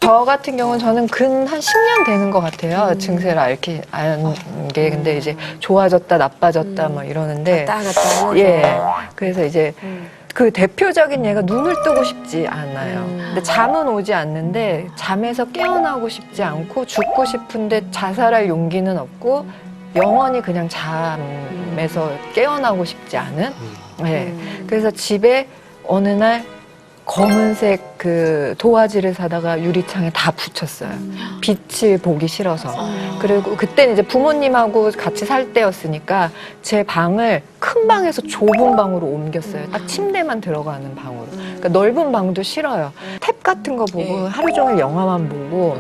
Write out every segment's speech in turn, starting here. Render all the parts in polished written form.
저 같은 경우는 저는 근 한 10년 되는 것 같아요. 증세를 앓게 안 게. 근데 이제 좋아졌다 나빠졌다 뭐 이러는데 갔다 갔다 하면서. 예. 그래서 이제 그 대표적인 예가 눈을 뜨고 싶지 않아요. 근데 잠은 오지 않는데 잠에서 깨어나고 싶지 않고 죽고 싶은데 자살할 용기는 없고 영원히 그냥 잠에서 깨어나고 싶지 않은. 예. 그래서 집에 어느 날 검은색 그 도화지를 사다가 유리창에 다 붙였어요. 빛을 보기 싫어서. 그리고 그때는 이제 부모님하고 같이 살 때였으니까 제 방을 큰 방에서 좁은 방으로 옮겼어요. 딱 침대만 들어가는 방으로. 그러니까 넓은 방도 싫어요. 탭 같은 거 보고 하루 종일 영화만 보고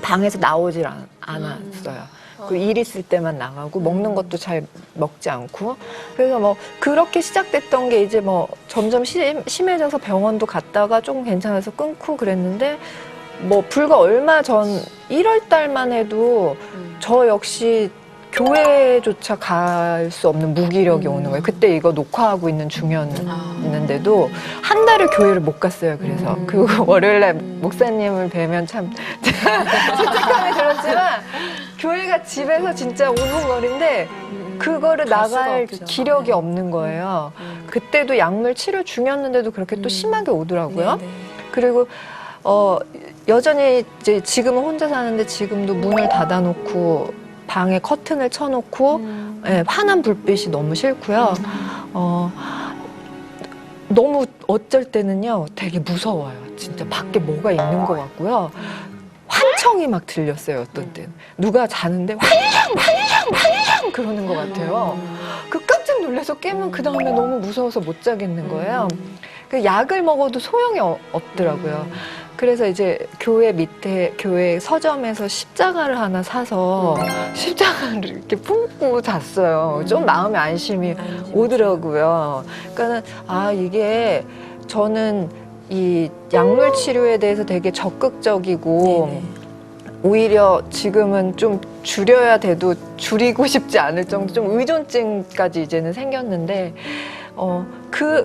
방에서 나오질 않았어요. 그 일 있을 때만 나가고 먹는 것도 잘 먹지 않고 그래서 뭐 그렇게 시작됐던 게 이제 뭐 점점 심해져서 병원도 갔다가 조금 괜찮아서 끊고 그랬는데 뭐 불과 얼마 전 1월 달만 해도 저 역시 교회조차 갈 수 없는 무기력이 오는 거예요. 그때 이거 녹화하고 있는 중이었는데도 한 달을 교회를 못 갔어요. 그래서 그 월요일날 목사님을 뵈면 참 죄책감이 들었지만 교회가 집에서 진짜 5분 거리인데 그거를 나갈 기력이 없는 거예요. 그때도 약물 치료 중이었는데도 그렇게 또 심하게 오더라고요. 그리고 여전히 이제 지금은 혼자 사는데 지금도 문을 닫아놓고 방에 커튼을 쳐놓고 예, 환한 불빛이 너무 싫고요. 너무 어쩔 때는요 되게 무서워요. 진짜 밖에 뭐가 있는 것 같고요. 환청이 막 들렸어요. 어떤 때는 누가 자는데 환청 그러는 것 같아요. 그 깜짝 놀라서 깨면 그 다음에 너무 무서워서 못 자겠는 거예요. 그 약을 먹어도 소용이 없더라고요. 그래서 이제 교회 밑에 교회 서점에서 십자가를 하나 사서 십자가를 이렇게 품고 잤어요. 좀 마음의 안심이 오더라고요. 그러니까는 이게 저는 이 약물 치료에 대해서 되게 적극적이고 오히려 지금은 좀 줄여야 돼도 줄이고 싶지 않을 정도 좀 의존증까지 이제는 생겼는데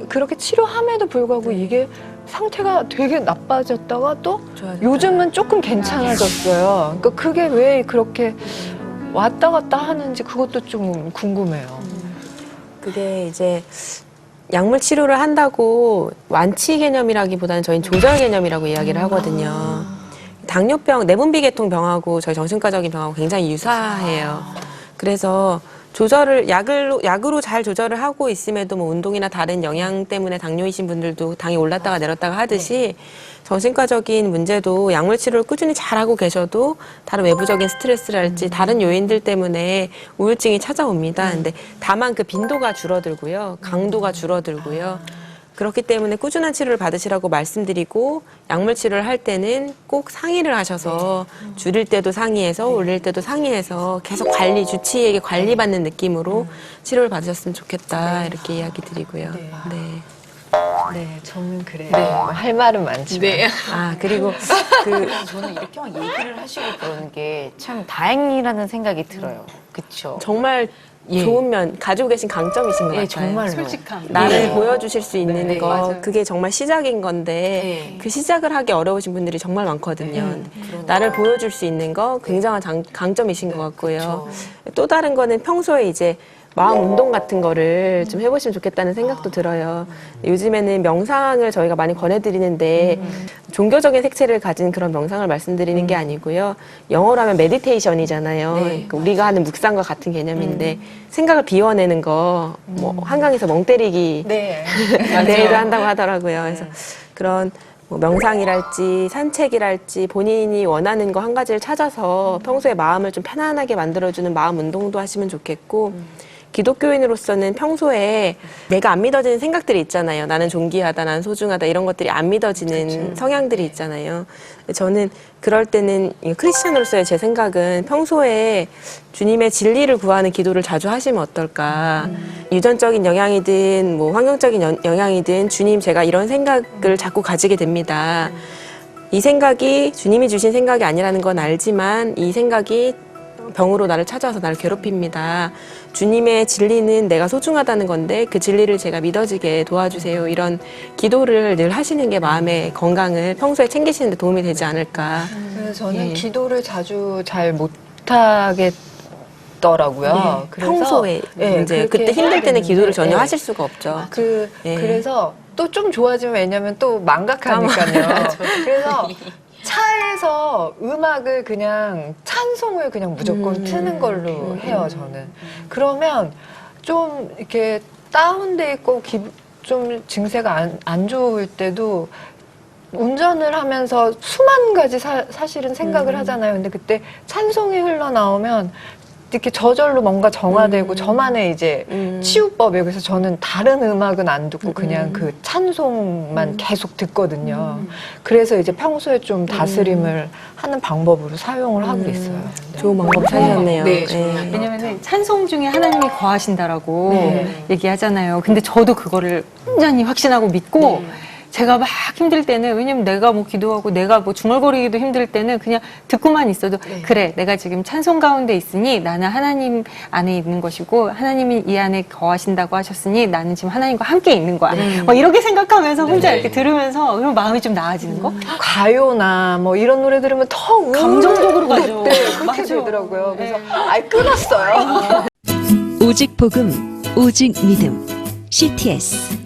그렇게 치료함에도 불구하고 이게 상태가 되게 나빠졌다가 또 요즘은 조금 괜찮아졌어요. 그러니까 그게 왜 그렇게 왔다 갔다 하는지 그것도 좀 궁금해요. 그게 이제 약물 치료를 한다고 완치 개념이라기보다는 저희는 조절 개념이라고 이야기를 하거든요. 당뇨병, 내분비계통 병하고 저희 정신과적인 병하고 굉장히 유사해요. 그래서 조절을 약으로 잘 조절을 하고 있음에도 뭐 운동이나 다른 영양 때문에 당뇨이신 분들도 당이 올랐다가 내렸다가 하듯이 정신과적인 문제도 약물 치료를 꾸준히 잘하고 계셔도 다른 외부적인 스트레스랄지 다른 요인들 때문에 우울증이 찾아옵니다. 근데 다만 그 빈도가 줄어들고요. 강도가 줄어들고요. 그렇기 때문에 꾸준한 치료를 받으시라고 말씀드리고 약물 치료를 할 때는 꼭 상의를 하셔서 줄일 때도 상의해서 올릴 때도 상의해서 계속 주치의에게 관리받는 느낌으로 치료를 받으셨으면 좋겠다 이렇게 이야기 드리고요. 네, 저는 그래요. 할 말은 많지만. 그리고 저는 이렇게 막 얘기를 하시고 그러는 게 참 다행이라는 생각이 들어요. 그렇죠? 정말 좋은 면 가지고 계신 강점이신 것 같아요. 정말로. 솔직함. 나를 보여주실 수 있는 거 맞아요. 그게 정말 시작인 건데 그 시작을 하기 어려우신 분들이 정말 많거든요. 나를 보여줄 수 있는 거 굉장한 강점이신 것 같고요. 또 다른 거는 평소에 이제 마음 운동 같은 거를 좀 해보시면 좋겠다는 생각도 들어요. 요즘에는 명상을 저희가 많이 권해드리는데 종교적인 색채를 가진 그런 명상을 말씀드리는 게 아니고요. 영어로 하면 메디테이션이잖아요. 그러니까 우리가 하는 묵상과 같은 개념인데 생각을 비워내는 거, 뭐 한강에서 멍 때리기 내일도 한다고 하더라고요. 그래서 그런 뭐 명상이랄지 산책이랄지 본인이 원하는 거 한 가지를 찾아서 평소에 마음을 좀 편안하게 만들어주는 마음 운동도 하시면 좋겠고 기독교인으로서는 평소에 내가 안 믿어지는 생각들이 있잖아요. 나는 존귀하다, 나는 소중하다 이런 것들이 안 믿어지는 성향들이 있잖아요. 저는 그럴 때는 크리스천으로서의 제 생각은 평소에 주님의 진리를 구하는 기도를 자주 하시면 어떨까. 유전적인 영향이든 뭐 환경적인 영향이든 주님 제가 이런 생각을 자꾸 가지게 됩니다. 이 생각이 주님이 주신 생각이 아니라는 건 알지만 이 생각이 병으로 나를 찾아와서 나를 괴롭힙니다. 주님의 진리는 내가 소중하다는 건데 그 진리를 제가 믿어지게 도와주세요. 이런 기도를 늘 하시는 게 마음의 건강을 평소에 챙기시는 데 도움이 되지 않을까. 그래서 저는 예. 기도를 자주 잘 못하겠더라고요. 그래서 평소에 예, 이제 그렇게 그때 힘들 때는 해야 기도를 되는데, 전혀 예. 하실 수가 없죠. 예. 그래서 또 좀 좋아지면 왜냐면 또 망각하니까요. 그래서 차에서 음악을 그냥 찬송을 그냥 무조건 트는 걸로 해요, 저는. 그러면 좀 이렇게 다운돼 있고 좀 증세가 안 좋을 때도 운전을 하면서 수만 가지 사실은 생각을 하잖아요. 근데 그때 찬송이 흘러나오면 이렇게 저절로 뭔가 정화되고 저만의 이제 치유법이에요. 그래서 저는 다른 음악은 안 듣고 그냥 그 찬송만 계속 듣거든요. 그래서 이제 평소에 좀 다스림을 하는 방법으로 사용을 하고 있어요. 네. 좋은 방법 찾으셨네요. 네, 예. 왜냐면은 찬송 중에 하나님이 거하신다라고 네. 얘기하잖아요. 근데 저도 그거를 완전히 확신하고 믿고 제가 막 힘들 때는 왜냐면 내가 뭐 기도하고 내가 뭐 중얼거리기도 힘들 때는 그냥 듣고만 있어도 그래 내가 지금 찬송 가운데 있으니 나는 하나님 안에 있는 것이고 하나님이 이 안에 거하신다고 하셨으니 나는 지금 하나님과 함께 있는 거야. 막 이렇게 생각하면서 혼자 이렇게 들으면서 그럼 마음이 좀 나아지는 거? 가요나 뭐 이런 노래 들으면 더 감정적으로 가죠. 네, 그렇게 맞아. 되더라고요. 그래서 아예 끊었어요. 오직 복음, 오직 믿음. CTS